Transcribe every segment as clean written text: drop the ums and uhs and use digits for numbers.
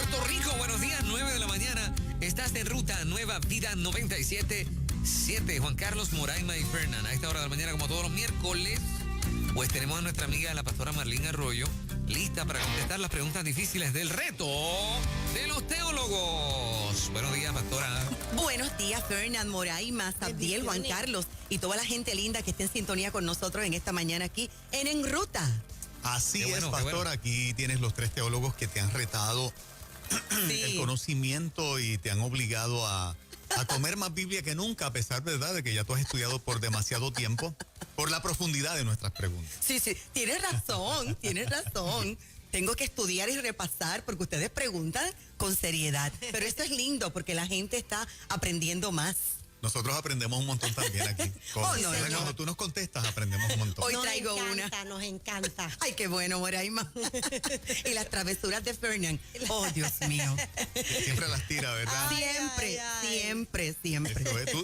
Puerto Rico, buenos días, 9 de la mañana. Estás en Ruta Nueva Vida 97.7. Juan Carlos, Moraima y Fernán. A esta hora de la mañana, como todos los miércoles, pues tenemos a nuestra amiga la pastora Marlene Arroyo lista para contestar las preguntas difíciles del reto de los teólogos. Buenos días, pastora. Buenos días, Fernán, Moraima, Sabdiel, Juan Carlos y toda la gente linda que esté en sintonía con nosotros en esta mañana aquí En Ruta. Así es, pastor. Aquí tienes los tres teólogos que te han retado el conocimiento y te han obligado a comer más Biblia que nunca, a pesar, ¿verdad?, de que ya tú has estudiado por demasiado tiempo, por la profundidad de nuestras preguntas. Sí, tienes razón. Tengo que estudiar y repasar porque ustedes preguntan con seriedad. Pero esto es lindo porque la gente está aprendiendo más. Nosotros aprendemos un montón también aquí. Cuando tú nos contestas, aprendemos un montón. Hoy traigo Nos encanta. Ay, qué bueno, Moraima. Y las travesuras de Fernán. Oh, Dios mío. Siempre las tira, ¿verdad? Siempre.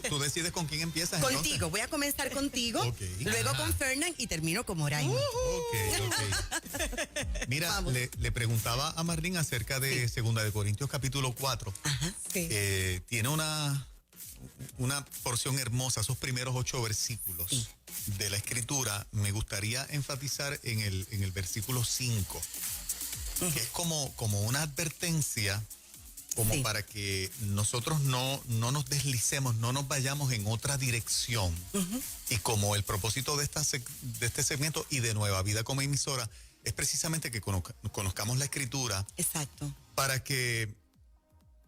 ¿Tú decides con quién empiezas? Contigo. Entonces? Voy a comenzar contigo, luego con Fernán y termino con Moraima. Ok. Mira, le preguntaba a Marlene acerca de 2 de Corintios capítulo 4. Ajá. Tiene una porción hermosa, esos primeros 8 versículos de la escritura. Me gustaría enfatizar en el versículo 5, que es como una advertencia, para que nosotros no nos deslicemos, no nos vayamos en otra dirección. Y como el propósito de este segmento y de Nueva Vida como emisora es precisamente que conozcamos la escritura. Exacto. Para que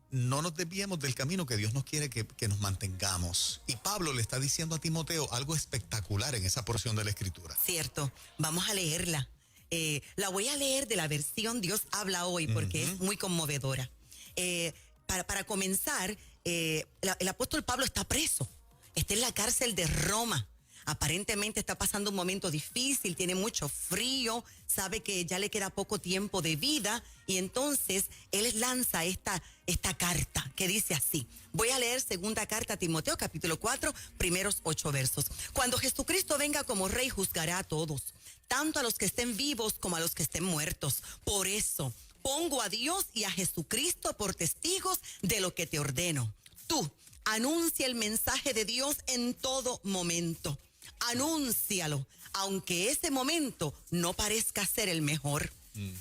no nos desviemos del camino que Dios nos quiere que nos mantengamos. Y Pablo le está diciendo a Timoteo algo espectacular en esa porción de la escritura. Cierto, vamos a leerla. La voy a leer de la versión Dios habla hoy porque es muy conmovedora. Para comenzar, el apóstol Pablo está preso, está en la cárcel de Roma. Aparentemente está pasando un momento difícil, tiene mucho frío, sabe que ya le queda poco tiempo de vida y entonces él lanza esta carta que dice así. Voy a leer 2 carta a Timoteo, capítulo 4, primeros 8 versos. Cuando Jesucristo venga como rey, juzgará a todos, tanto a los que estén vivos como a los que estén muertos. Por eso, pongo a Dios y a Jesucristo por testigos de lo que te ordeno. Tú, anuncia el mensaje de Dios en todo momento. Anúncialo, aunque ese momento no parezca ser el mejor.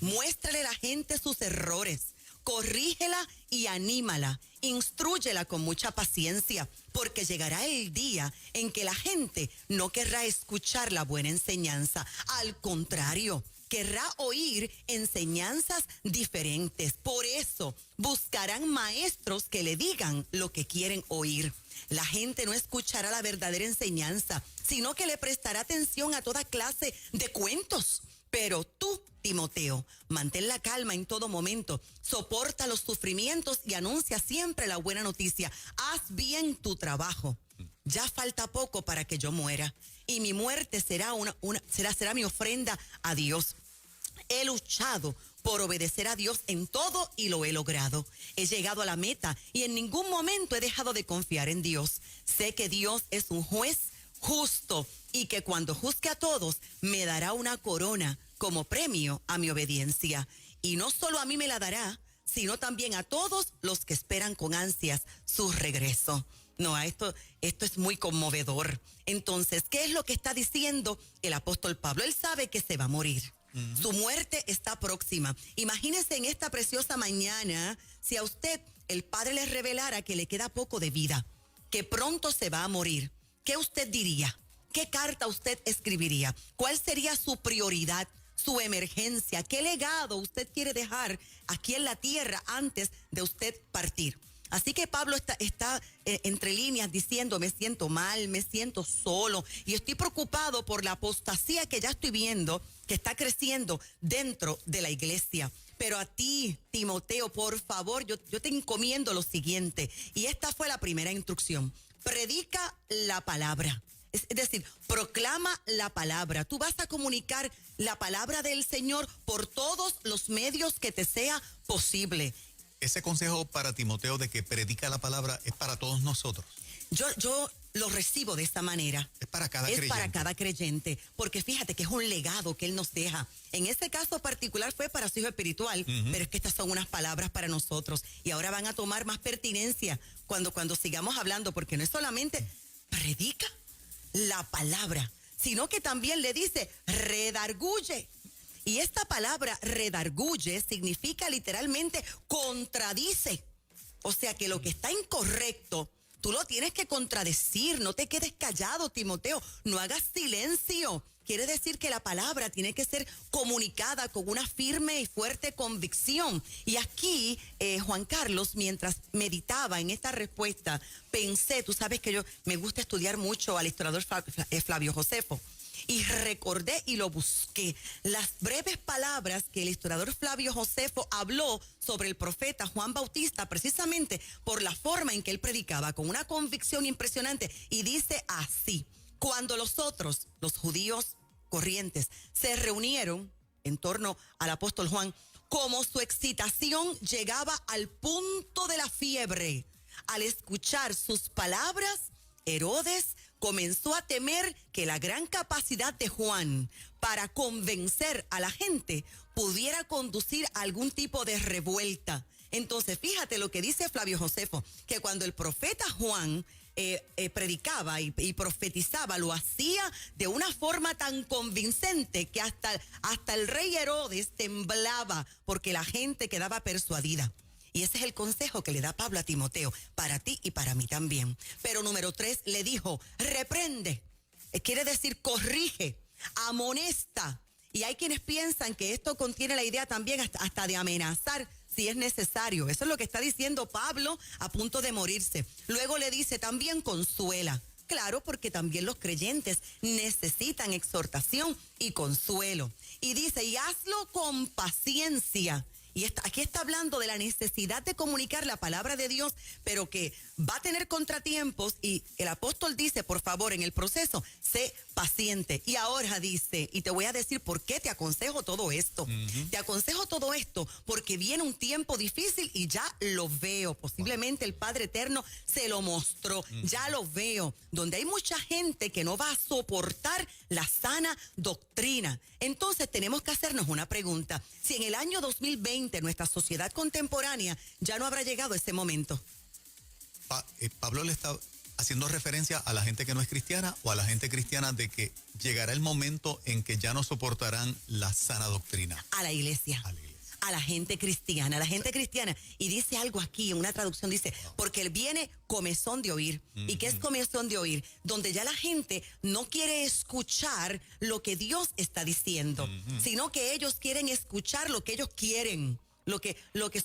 Muéstrale a la gente sus errores, corrígela y anímala, instrúyela con mucha paciencia, porque llegará el día en que la gente no querrá escuchar la buena enseñanza. Al contrario, querrá oír enseñanzas diferentes. Por eso buscarán maestros que le digan lo que quieren oír. La gente no escuchará la verdadera enseñanza, sino que le prestará atención a toda clase de cuentos. Pero tú, Timoteo, mantén la calma en todo momento, soporta los sufrimientos y anuncia siempre la buena noticia. Haz bien tu trabajo. Ya falta poco para que yo muera y mi muerte será será mi ofrenda a Dios. He luchado por obedecer a Dios en todo y lo he logrado. He llegado a la meta y en ningún momento he dejado de confiar en Dios. Sé que Dios es un juez justo y que cuando juzgue a todos me dará una corona como premio a mi obediencia. Y no solo a mí me la dará, sino también a todos los que esperan con ansias su regreso. No, esto es muy conmovedor. Entonces, ¿qué es lo que está diciendo el apóstol Pablo? Él sabe que se va a morir. Su muerte está próxima. Imagínese en esta preciosa mañana, si a usted el Padre le revelara que le queda poco de vida, que pronto se va a morir, ¿qué usted diría? ¿Qué carta usted escribiría? ¿Cuál sería su prioridad, su emergencia? ¿Qué legado usted quiere dejar aquí en la tierra antes de usted partir? Así que Pablo está entre líneas diciendo, me siento mal, me siento solo y estoy preocupado por la apostasía que ya estoy viendo que está creciendo dentro de la iglesia. Pero a ti, Timoteo, por favor, yo te encomiendo lo siguiente. Y esta fue la primera instrucción. Predica la palabra. Es decir, proclama la palabra. Tú vas a comunicar la palabra del Señor por todos los medios que te sea posible. Ese consejo para Timoteo de que predica la palabra es para todos nosotros. Yo lo recibo de esa manera. Es para cada Es creyente. para cada creyente, porque fíjate que es un legado que Él nos deja. En este caso particular fue para su hijo espiritual, pero es que estas son unas palabras para nosotros y ahora van a tomar más pertinencia cuando sigamos hablando, porque no es solamente predica la palabra, sino que también le dice redarguye. Y esta palabra redarguye significa literalmente contradice. O sea que lo que está incorrecto, tú lo tienes que contradecir, no te quedes callado, Timoteo, no hagas silencio. Quiere decir que la palabra tiene que ser comunicada con una firme y fuerte convicción. Y aquí, Juan Carlos, mientras meditaba en esta respuesta, pensé, tú sabes que yo me gusta estudiar mucho al historiador Flavio Josefo. Y recordé y lo busqué, las breves palabras que el historiador Flavio Josefo habló sobre el profeta Juan Bautista, precisamente por la forma en que él predicaba, con una convicción impresionante. Y dice así: cuando los judíos corrientes, se reunieron en torno al apóstol Juan, como su excitación llegaba al punto de la fiebre, al escuchar sus palabras, Herodes comenzó a temer que la gran capacidad de Juan para convencer a la gente pudiera conducir a algún tipo de revuelta. Entonces, fíjate lo que dice Flavio Josefo, que cuando el profeta Juan predicaba y profetizaba, lo hacía de una forma tan convincente que hasta el rey Herodes temblaba porque la gente quedaba persuadida. Y ese es el consejo que le da Pablo a Timoteo, para ti y para mí también. Pero número 3, le dijo, reprende, quiere decir corrige, amonesta. Y hay quienes piensan que esto contiene la idea también hasta de amenazar si es necesario. Eso es lo que está diciendo Pablo a punto de morirse. Luego le dice también consuela. Claro, porque también los creyentes necesitan exhortación y consuelo. Y dice, y hazlo con paciencia. Y aquí está hablando de la necesidad de comunicar la palabra de Dios, pero que va a tener contratiempos. Y el apóstol dice, por favor, en el proceso, sé paciente. Y ahora dice, y te voy a decir por qué te aconsejo todo esto. Te aconsejo todo esto porque viene un tiempo difícil y ya lo veo. Posiblemente el Padre Eterno se lo mostró. Ya lo veo. Donde hay mucha gente que no va a soportar la sana doctrina. Entonces tenemos que hacernos una pregunta. Si en el año 2020 nuestra sociedad contemporánea ya no habrá llegado ese momento. Pablo le está haciendo referencia a la gente que no es cristiana o a la gente cristiana de que llegará el momento en que ya no soportarán la sana doctrina. A la iglesia. A la gente cristiana, Y dice algo aquí, en una traducción dice, porque él viene comezón de oír. ¿Y qué es comezón de oír? Donde ya la gente no quiere escuchar lo que Dios está diciendo, sino que ellos quieren escuchar lo que ellos quieren. Lo que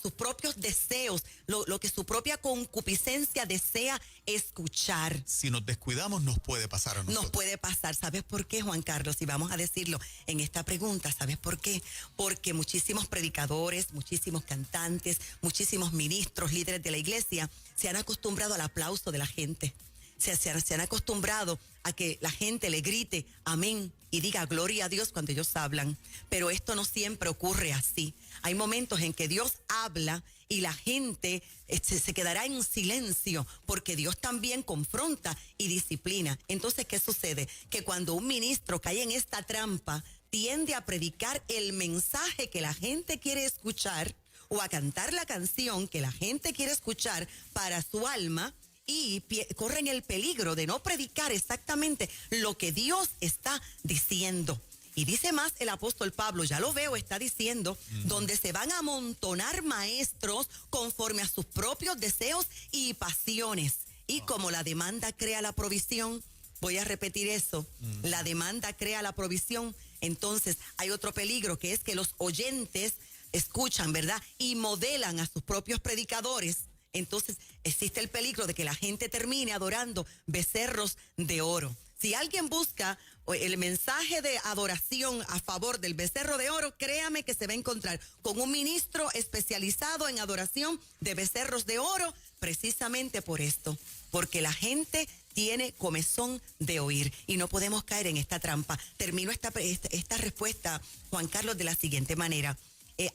sus propios deseos, lo que su propia concupiscencia desea escuchar. Si nos descuidamos, nos puede pasar a nosotros. Nos puede pasar. ¿Sabes por qué, Juan Carlos? Y vamos a decirlo en esta pregunta. ¿Sabes por qué? Porque muchísimos predicadores, muchísimos cantantes, muchísimos ministros, líderes de la iglesia, se han acostumbrado al aplauso de la gente. Se han acostumbrado a que la gente le grite amén y diga gloria a Dios cuando ellos hablan. Pero esto no siempre ocurre así. Hay momentos en que Dios habla y la gente se quedará en silencio porque Dios también confronta y disciplina. Entonces, ¿qué sucede? Que cuando un ministro cae en esta trampa, tiende a predicar el mensaje que la gente quiere escuchar o a cantar la canción que la gente quiere escuchar para su alma, y corren el peligro de no predicar exactamente lo que Dios está diciendo. Y dice más el apóstol Pablo, ya lo veo, está diciendo, donde se van a amontonar maestros conforme a sus propios deseos y pasiones. Y como la demanda crea la provisión, voy a repetir eso, la demanda crea la provisión, entonces hay otro peligro que es que los oyentes escuchan, ¿verdad? Y modelan a sus propios predicadores. Entonces existe el peligro de que la gente termine adorando becerros de oro. Si alguien busca el mensaje de adoración a favor del becerro de oro, créame que se va a encontrar con un ministro especializado en adoración de becerros de oro, precisamente por esto, porque la gente tiene comezón de oír y no podemos caer en esta trampa. Termino esta respuesta, Juan Carlos, de la siguiente manera.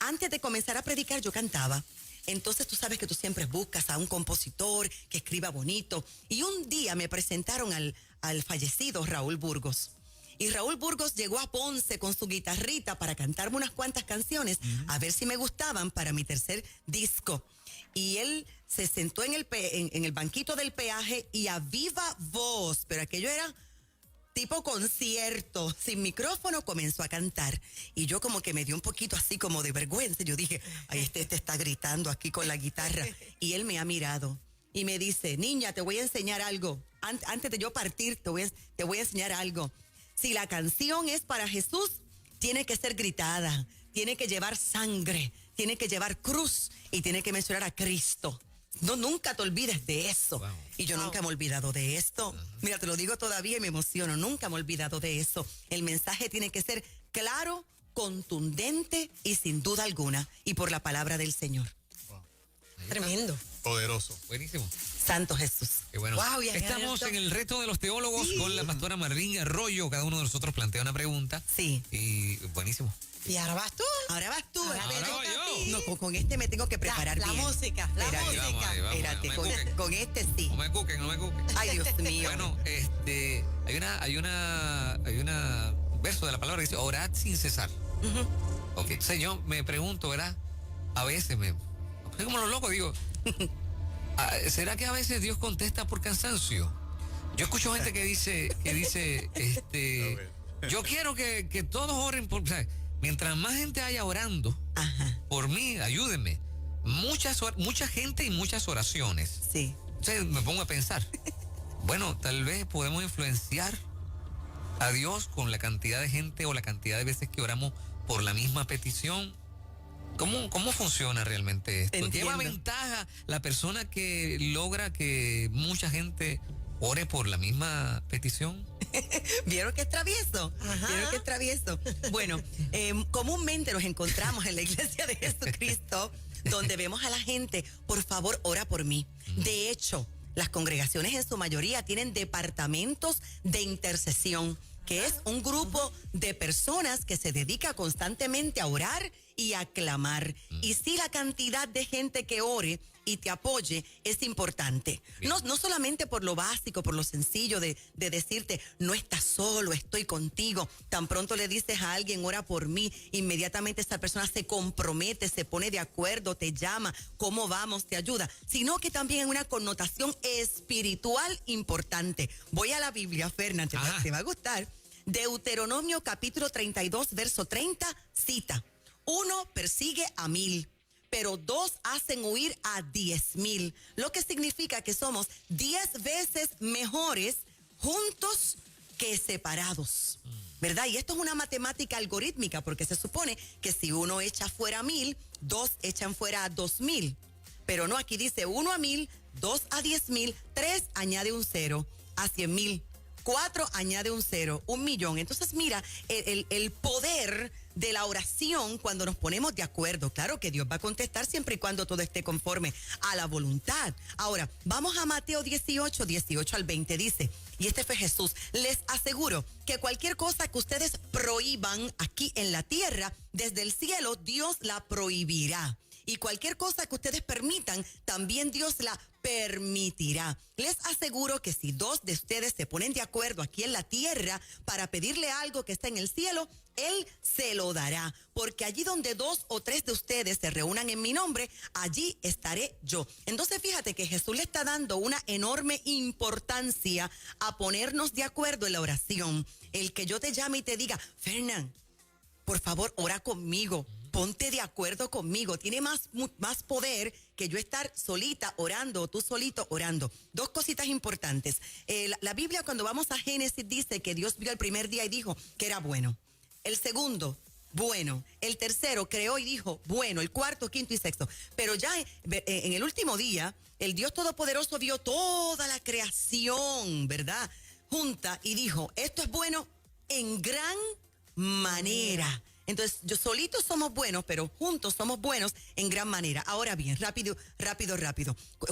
Antes de comenzar a predicar yo cantaba. Entonces tú sabes que tú siempre buscas a un compositor que escriba bonito. Y un día me presentaron al fallecido Raúl Burgos. Y Raúl Burgos llegó a Ponce con su guitarrita para cantarme unas cuantas canciones, a ver si me gustaban para mi tercer disco. Y él se sentó en el banquito del peaje y a viva voz, pero aquello era tipo concierto, sin micrófono, comenzó a cantar. Y yo como que me dio un poquito así como de vergüenza. Yo dije, ay, este está gritando aquí con la guitarra. Y él me ha mirado y me dice, niña, te voy a enseñar algo. Antes de yo partir, te voy a enseñar algo. Si la canción es para Jesús, tiene que ser gritada, tiene que llevar sangre, tiene que llevar cruz y tiene que mencionar a Cristo. No, nunca te olvides de eso. Wow. Y yo nunca me he olvidado de esto. Mira, te lo digo todavía y me emociono. Nunca me he olvidado de eso. El mensaje tiene que ser claro, contundente y sin duda alguna. Y por la palabra del Señor. Wow. Tremendo. Poderoso. Buenísimo. Santo Jesús. Qué bueno. Wow, estamos en el reto de los teólogos con la pastora Marlene Arroyo. Cada uno de nosotros plantea una pregunta. Sí. Y buenísimo. ¿Y ahora vas tú? Ahora vas tú. Ahora voy yo. No, con este me tengo que preparar la bien. música, la Espérate, música. Espérate, con este sí. No me cuquen. Ay, Dios mío. Bueno, hay un verso de la palabra que dice, orad sin cesar. Ok, entonces yo me pregunto, ¿verdad? A veces soy como los locos, digo, ¿será que a veces Dios contesta por cansancio? Yo escucho gente que dice, yo quiero que todos oren por, o sea, mientras más gente haya orando por mí, ayúdenme. Mucha gente y muchas oraciones. Sí. Entonces me pongo a pensar, bueno, tal vez podemos influenciar a Dios con la cantidad de gente o la cantidad de veces que oramos por la misma petición. ¿Cómo funciona realmente esto? Entiendo. ¿Lleva ventaja la persona que logra que mucha gente ore por la misma petición? ¿Vieron que es travieso? ¿Vieron que es travieso? Bueno, comúnmente nos encontramos en la iglesia de Jesucristo donde vemos a la gente, por favor, ora por mí. De hecho, las congregaciones en su mayoría tienen departamentos de intercesión, que es un grupo de personas que se dedica constantemente a orar y a clamar. Y sí, la cantidad de gente que ore y te apoye es importante. No solamente por lo básico, por lo sencillo de decirte, no estás solo, estoy contigo. Tan pronto le dices a alguien, ora por mí, inmediatamente esa persona se compromete, se pone de acuerdo, te llama, ¿cómo vamos? Te ayuda. Sino que también en una connotación espiritual importante. Voy a la Biblia, Fernán, te va a gustar. Deuteronomio capítulo 32, verso 30, cita. 1 persigue a 1000, pero 2 hacen huir a 10,000. Lo que significa que somos 10 veces mejores juntos que separados. ¿Verdad? Y esto es una matemática algorítmica, porque se supone que si uno echa fuera a 1000, 2 echan fuera a 2000. Pero no, aquí dice 1 a 1000, 2 a 10,000, 3 añade un 0 a 100,000. 4 añade un 0, 1,000,000. Entonces, mira, el poder de la oración cuando nos ponemos de acuerdo. Claro que Dios va a contestar siempre y cuando todo esté conforme a la voluntad. Ahora, vamos a Mateo 18, 18 al 20. Dice, y este fue Jesús, les aseguro que cualquier cosa que ustedes prohíban aquí en la tierra, desde el cielo, Dios la prohibirá. Y cualquier cosa que ustedes permitan, también Dios la permitirá. Les aseguro que si 2 de ustedes se ponen de acuerdo aquí en la tierra para pedirle algo que está en el cielo, Él se lo dará. Porque allí donde 2 o 3 de ustedes se reúnan en mi nombre, allí estaré yo. Entonces fíjate que Jesús le está dando una enorme importancia a ponernos de acuerdo en la oración. El que yo te llame y te diga, Fernán, por favor, ora conmigo. Ponte de acuerdo conmigo. Tiene más poder que yo estar solita orando o tú solito orando. 2 cositas importantes. La Biblia, cuando vamos a Génesis, dice que Dios vio el primer día y dijo que era bueno. El segundo, bueno. El tercero, creó y dijo bueno. El cuarto, quinto y sexto. Pero ya en el último día, el Dios Todopoderoso vio toda la creación, ¿verdad? Junta y dijo, esto es bueno en gran manera. Entonces, solitos somos buenos, pero juntos somos buenos en gran manera. Ahora bien, rápido.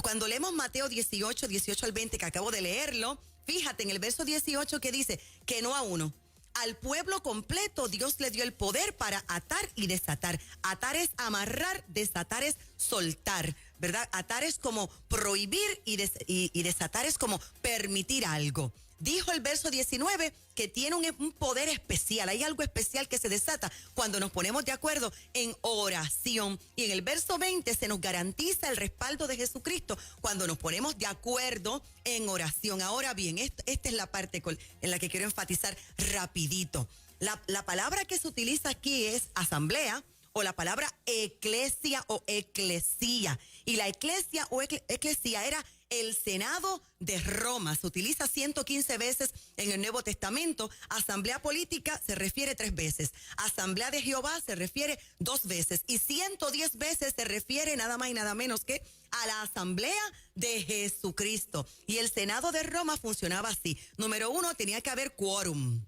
Cuando leemos Mateo 18, 18 al 20, que acabo de leerlo, fíjate en el verso 18 que dice que no a uno, Al pueblo completo Dios le dio el poder para atar y desatar. Atar es amarrar, desatar es soltar, ¿verdad? Atar es como prohibir y desatar es como permitir algo. Dijo el verso 19 que tiene un poder especial. Hay algo especial que se desata cuando nos ponemos de acuerdo en oración. Y en el verso 20 se nos garantiza el respaldo de Jesucristo cuando nos ponemos de acuerdo en oración. Ahora bien, esta es la parte en la que quiero enfatizar rapidito. La palabra que se utiliza aquí es asamblea, o la palabra eclesia o eclesía. Y la eclesia o eclesía era el Senado de Roma. Se utiliza 115 veces en el Nuevo Testamento. Asamblea política se refiere 3 veces. Asamblea de Jehová se refiere 2 veces. Y 110 veces se refiere nada más y nada menos que a la asamblea de Jesucristo. Y el Senado de Roma funcionaba así. Número 1, tenía que haber quórum.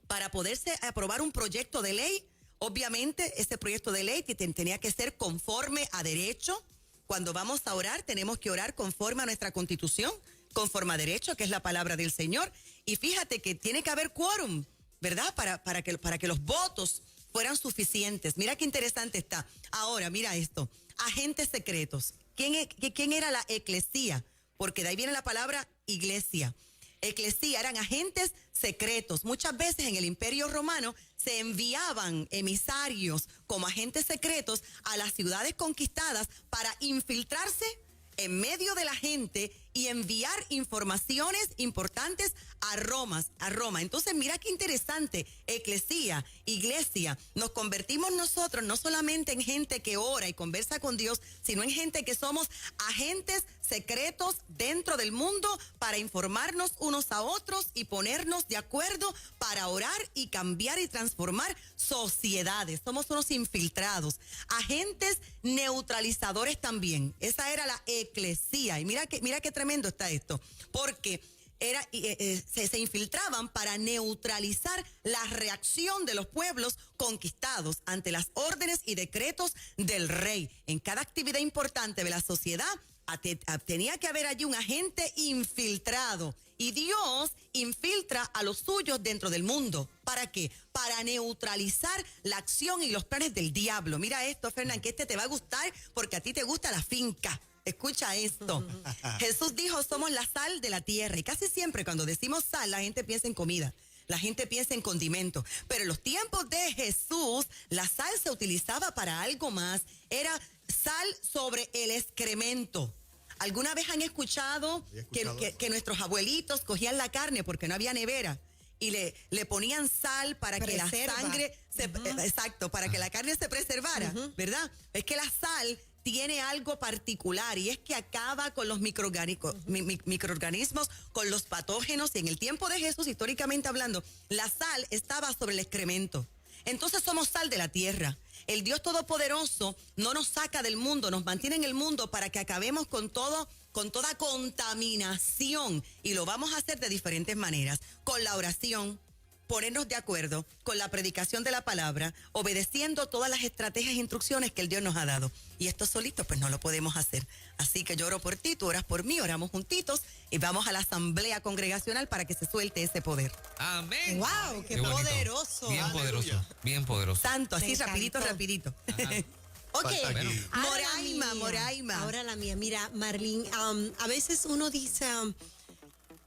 Para poderse aprobar un proyecto de ley, obviamente ese proyecto de ley tenía que ser conforme a derecho. Cuando vamos a orar, tenemos que orar conforme a nuestra Constitución, conforme a derecho, que es la palabra del Señor. Y fíjate que tiene que haber quórum, ¿verdad? Para que los votos fueran suficientes. Mira qué interesante está. Ahora, mira esto. Agentes secretos. ¿Quién era la eclesía? Porque de ahí viene la palabra iglesia. Eclesía eran agentes secretos. Muchas veces en el Imperio Romano se enviaban emisarios como agentes secretos a las ciudades conquistadas para infiltrarse en medio de la gente y enviar informaciones importantes a Roma. Entonces, mira qué interesante, eclesía, iglesia. Nos convertimos nosotros no solamente en gente que ora y conversa con Dios, sino en gente que somos agentes secretos dentro del mundo para informarnos unos a otros y ponernos de acuerdo para orar y cambiar y transformar sociedades. Somos unos infiltrados, agentes neutralizadores también. Esa era la eclesía. Y mira qué tremendo está esto, porque se infiltraban para neutralizar la reacción de los pueblos conquistados ante las órdenes y decretos del rey. En cada actividad importante de la sociedad tenía que haber allí un agente infiltrado. Y Dios infiltra a los suyos dentro del mundo. ¿Para qué? Para neutralizar la acción y los planes del diablo. Mira esto, Fernán, que te va a gustar porque a ti te gusta la finca. Escucha esto. Jesús dijo, somos la sal de la tierra. Y casi siempre cuando decimos sal, la gente piensa en comida. La gente piensa en condimento. Pero en los tiempos de Jesús, la sal se utilizaba para algo más. Era sal sobre el excremento. ¿Alguna vez han escuchado que nuestros abuelitos cogían la carne porque no había nevera y le ponían sal para que la sangre para que la carne se preservara, ¿verdad? Es que la sal tiene algo particular y es que acaba con los microorganismos, con los patógenos. Y en el tiempo de Jesús, históricamente hablando, la sal estaba sobre el excremento. Entonces somos sal de la tierra. El Dios Todopoderoso no nos saca del mundo, nos mantiene en el mundo para que acabemos con toda contaminación. Y lo vamos a hacer de diferentes maneras. Con la oración, ponernos de acuerdo, con la predicación de la palabra, obedeciendo todas las estrategias e instrucciones que el Dios nos ha dado. Y esto solito pues no lo podemos hacer. Así que yo oro por ti, tú oras por mí, oramos juntitos y vamos a la asamblea congregacional para que se suelte ese poder. Amén. ¡Wow! ¡Qué bonito. poderoso! Bien poderoso, bien poderoso. Santo, así Me rapidito. Ok, Moraima. Ahora la mía. Mira, Marlene, a veces uno dice,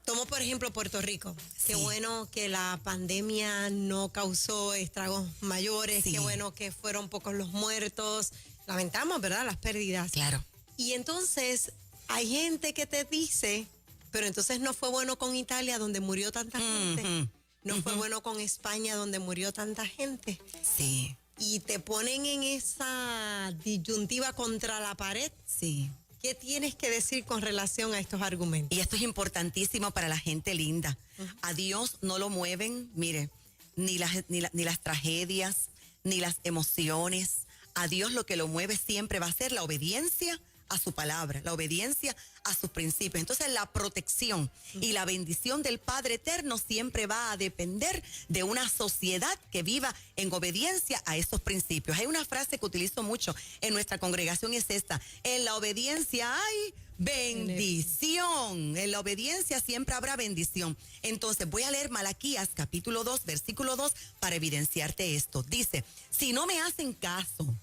tomo por ejemplo Puerto Rico. Qué bueno que la pandemia no causó estragos mayores. Qué bueno que fueron pocos los muertos. Lamentamos, ¿verdad? Las pérdidas. Claro. Y entonces hay gente que te dice, pero entonces no fue bueno con Italia donde murió tanta gente. No fue bueno con España donde murió tanta gente. Sí. Y te ponen en esa disyuntiva contra la pared. Sí. ¿Qué tienes que decir con relación a estos argumentos? Y esto es importantísimo para la gente linda. A Dios no lo mueven, mire, ni las tragedias, ni las emociones. A Dios lo que lo mueve siempre va a ser la obediencia a su palabra, la obediencia a sus principios. Entonces la protección y la bendición del Padre Eterno siempre va a depender de una sociedad que viva en obediencia a esos principios. Hay una frase que utilizo mucho en nuestra congregación, es esta: en la obediencia hay bendición. En la obediencia siempre habrá bendición. Entonces voy a leer Malaquías capítulo 2, versículo 2 para evidenciarte esto. Dice: si no me hacen caso,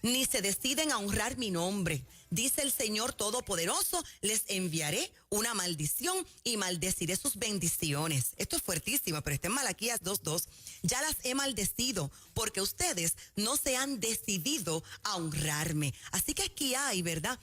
ni se deciden a honrar mi nombre, dice el Señor Todopoderoso, les enviaré una maldición y maldeciré sus bendiciones. Esto es fuertísimo, pero está en Malaquías 2:2. Ya las he maldecido porque ustedes no se han decidido a honrarme. Así que aquí hay, ¿verdad?,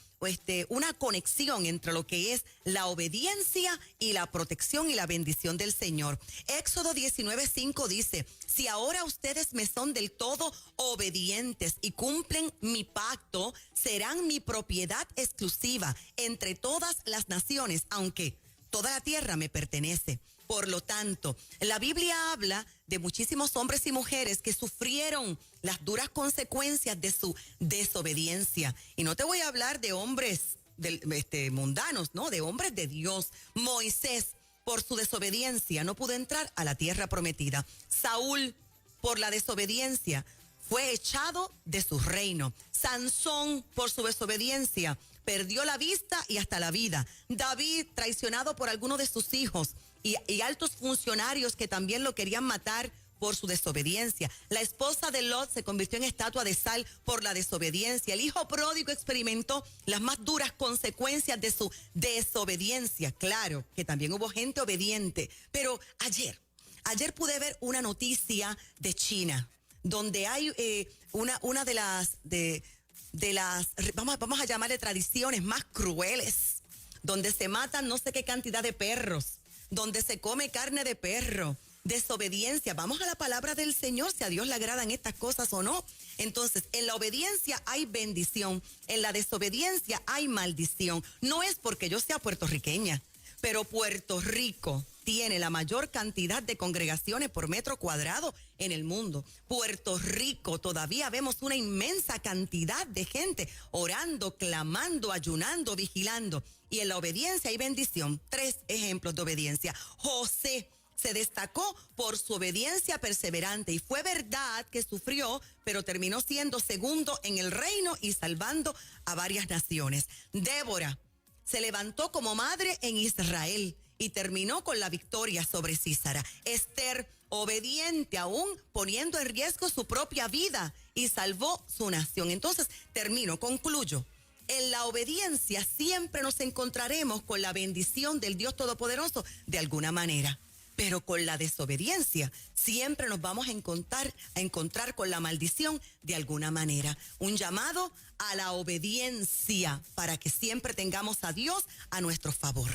una conexión entre lo que es la obediencia y la protección y la bendición del Señor. Éxodo 19:5 dice: si ahora ustedes me son del todo obedientes y cumplen mi pacto, serán mi propiedad exclusiva entre todas las naciones, aunque toda la tierra me pertenece. Por lo tanto, la Biblia habla de muchísimos hombres y mujeres que sufrieron las duras consecuencias de su desobediencia. Y no te voy a hablar de hombres mundanos, no, de hombres de Dios. Moisés, por su desobediencia, no pudo entrar a la tierra prometida. Saúl, por la desobediencia, fue echado de su reino. Sansón, por su desobediencia, perdió la vista y hasta la vida. David, traicionado por alguno de sus hijos, y altos funcionarios que también lo querían matar por su desobediencia. La esposa de Lot se convirtió en estatua de sal por la desobediencia. El hijo pródigo experimentó las más duras consecuencias de su desobediencia. Claro que también hubo gente obediente, pero ayer pude ver una noticia de China, donde hay una de las vamos a llamarle tradiciones más crueles, donde se matan no sé qué cantidad de perros, donde se come carne de perro. Desobediencia. Vamos a la palabra del Señor, si a Dios le agradan estas cosas o no. Entonces, en la obediencia hay bendición, en la desobediencia hay maldición. No es porque yo sea puertorriqueña, pero Puerto Rico tiene la mayor cantidad de congregaciones por metro cuadrado en el mundo. Puerto Rico, todavía vemos una inmensa cantidad de gente orando, clamando, ayunando, vigilando. Y en la obediencia hay bendición. 3 ejemplos de obediencia. José se destacó por su obediencia perseverante y fue verdad que sufrió, pero terminó siendo segundo en el reino y salvando a varias naciones. Débora se levantó como madre en Israel y terminó con la victoria sobre Sísara. Esther, obediente aún, poniendo en riesgo su propia vida y salvó su nación. Entonces, concluyo. En la obediencia siempre nos encontraremos con la bendición del Dios Todopoderoso de alguna manera. Pero con la desobediencia siempre nos vamos a encontrar con la maldición de alguna manera. Un llamado a la obediencia para que siempre tengamos a Dios a nuestro favor.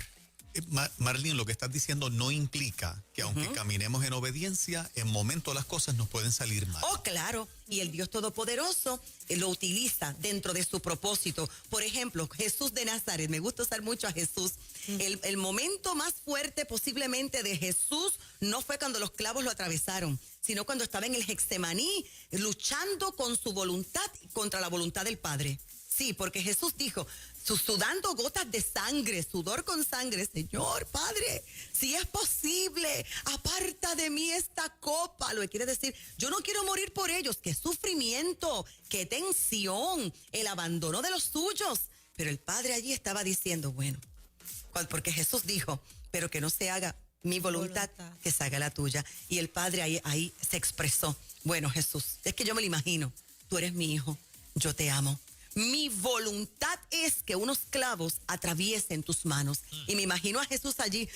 Marlene, lo que estás diciendo no implica que aunque caminemos en obediencia, en momentos las cosas nos pueden salir mal. Oh, claro. Y el Dios Todopoderoso lo utiliza dentro de su propósito. Por ejemplo, Jesús de Nazaret. Me gusta usar mucho a Jesús. El momento más fuerte posiblemente de Jesús no fue cuando los clavos lo atravesaron, sino cuando estaba en el Getsemaní luchando con su voluntad contra la voluntad del Padre. Sí, porque Jesús dijo, sudando gotas de sangre, sudor con sangre: Señor, Padre, si es posible, aparta de mí esta copa. Lo que quiere decir, yo no quiero morir por ellos. Qué sufrimiento, qué tensión, el abandono de los suyos. Pero el Padre allí estaba diciendo, bueno, porque Jesús dijo, pero que no se haga mi voluntad, que se haga la tuya. Y el Padre ahí se expresó, bueno, Jesús, es que yo me lo imagino, tú eres mi hijo, yo te amo. Mi voluntad es que unos clavos atraviesen tus manos. Y me imagino a Jesús allí.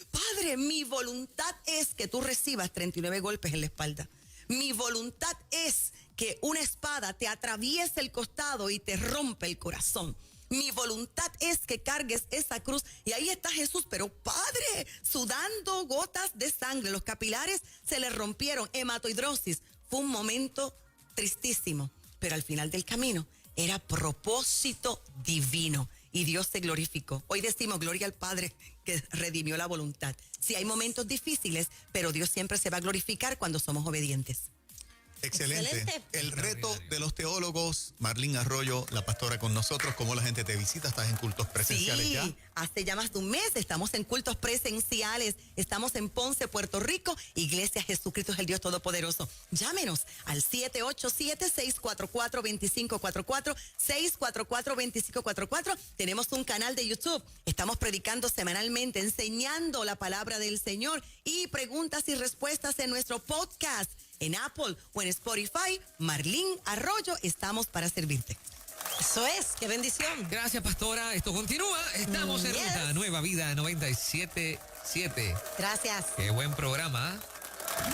Padre, mi voluntad es que tú recibas 39 golpes en la espalda. Mi voluntad es que una espada te atraviese el costado y te rompe el corazón. Mi voluntad es que cargues esa cruz. Y ahí está Jesús, pero Padre, sudando gotas de sangre. Los capilares se le rompieron, hematoidrosis. Fue un momento tristísimo. Pero al final del camino era propósito divino y Dios se glorificó. Hoy decimos gloria al Padre que redimió la voluntad. Sí, hay momentos difíciles, pero Dios siempre se va a glorificar cuando somos obedientes. Excelente. Excelente. El reto de los teólogos, Marlene Arroyo, la pastora con nosotros. ¿Cómo la gente te visita? ¿Estás en cultos presenciales Sí, ya? hace ya más de un mes estamos en cultos presenciales. Estamos en Ponce, Puerto Rico. Iglesia Jesucristo es el Dios Todopoderoso. Llámenos al 787-644-2544, 644-2544. Tenemos un canal de YouTube. Estamos predicando semanalmente, enseñando la palabra del Señor y preguntas y respuestas en nuestro podcast. En Apple o en Spotify, Marlene Arroyo, estamos para servirte. Eso es, qué bendición. Gracias, pastora. Esto continúa. Estamos en Yes. ruta. Nueva Vida 97.7. Gracias. Qué buen programa. ¿Ah?